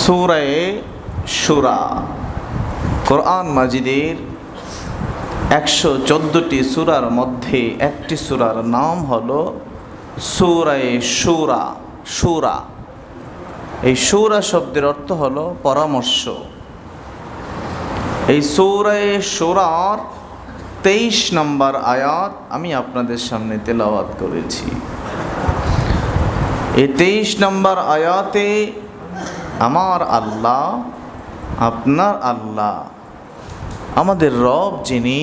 সূরা শূরা কোরআন মাজিদের 114টি সূরার মধ্যে একটি সূরার নাম হলো সূরা শূরা। শূরা, এই শূরা শব্দের অর্থ হলো পরামর্শ। এই সূরা শূরার 23 নম্বর আয়াত আমি আপনাদের সামনে তেলাওয়াত করেছি। এই 23 নম্বর আয়াতে আমার আল্লাহ, আপনার আল্লাহ, আমাদের রব যিনি,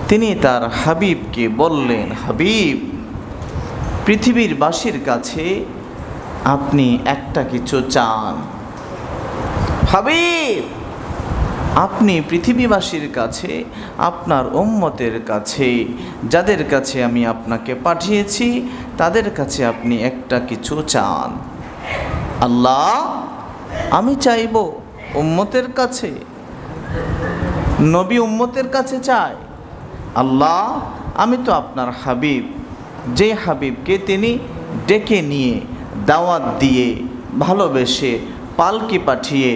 তিনি তার হাবিবকে বললেন, হাবিব, পৃথিবীর বাসীর কাছে আপনি একটা কিছু চান। হাবিব, আপনি পৃথিবীবাসীর কাছে, আপনার উম্মতের কাছে, যাদের কাছে আমি আপনাকে পাঠিয়েছি, তাদের কাছে আপনি একটা কিছু চান। আল্লাহ, আমি চাইব উম্মতের কাছে, নবী উম্মতের কাছে চাই। আল্লাহ, আমি তো আপনার হাবিব, যে হাবিবকে তিনি ডেকে নিয়ে, দাওয়াত দিয়ে, ভালোবেসে, পালকি পাঠিয়ে,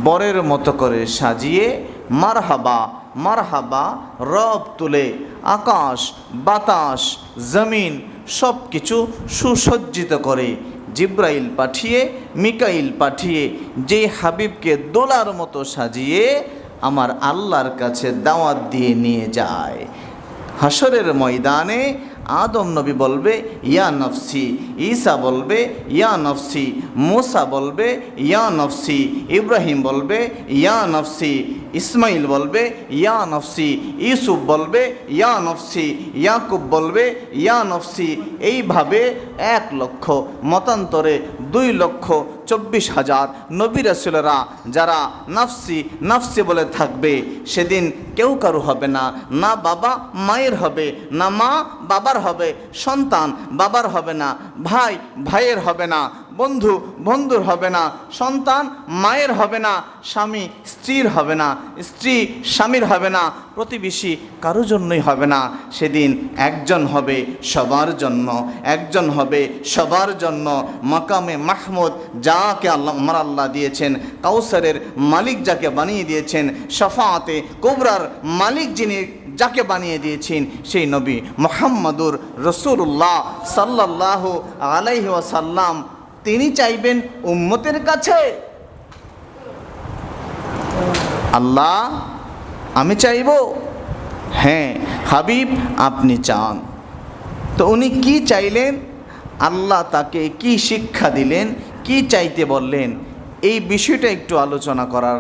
বরের মতো করে সাজিয়ে মারহাবা মারহাবা রব তুলে আকাশ বাতাস জমিন সব কিছু সুসজ্জিত করে জিব্রাইল পাঠিয়ে, মিকাইল পাঠিয়ে, যে হাবিবকে দোলার মতো সাজিয়ে আমার আল্লাহর কাছে দাওয়াত দিয়ে নিয়ে যায়। হাসরের ময়দানে আদম নবী বলবে ইয়া নফসি, ঈসা বলবে ইয়া নফসি, মুসা বলবে ইয়া নফসি, ইব্রাহিম বলবে ইয়া নফসি, ইসমাইল বলবে ইয়া নফসি, ইউসুফ বলবে ইয়া নফসি, ইয়াকুব বলবে ইয়া নফসি। এইভাবে 1 লক্ষ, মতান্তরে 2,24,000 নবী রাসূলেরা যারা নফসি নফসি বলে থাকবে, সেদিন কেউ কারু হবে না, না বাবা মায়ের হবে, না মা বাবার হবে, সন্তান বাবার হবে না, ভাই ভাইয়ের হবে না, বন্ধু বন্ধুর হবে না, সন্তান মায়ের হবে না, স্বামী স্ত্রীর হবে না, স্ত্রী স্বামীর হবে না, প্রতিবেশী কারো জন্যই হবে না। সেদিন একজন হবে সবার জন্য, একজন হবে সবার জন্য। মাকামে মাহমুদ যাকে আমার আল্লাহ দিয়েছেন, কাউসারের মালিক যাকে বানিয়ে দিয়েছেন, শাফাআতে কুবরার মালিক যিনি যাকে বানিয়ে দিয়েছেন, সেই নবী মুহাম্মদুর রাসূলুল্লাহ সাল্লাল্লাহু আলাইহি ওয়াসাল্লাম, তিনি চাইবেন উম্মতের কাছে, আল্লাহ আমি চাইব। হ্যাঁ হাবিব, আপনি চান। তো উনি কি চাইলেন, আল্লাহ তাকে কি শিক্ষা দিলেন, কি চাইতে বললেন, এই বিষয়টা একটু আলোচনা করার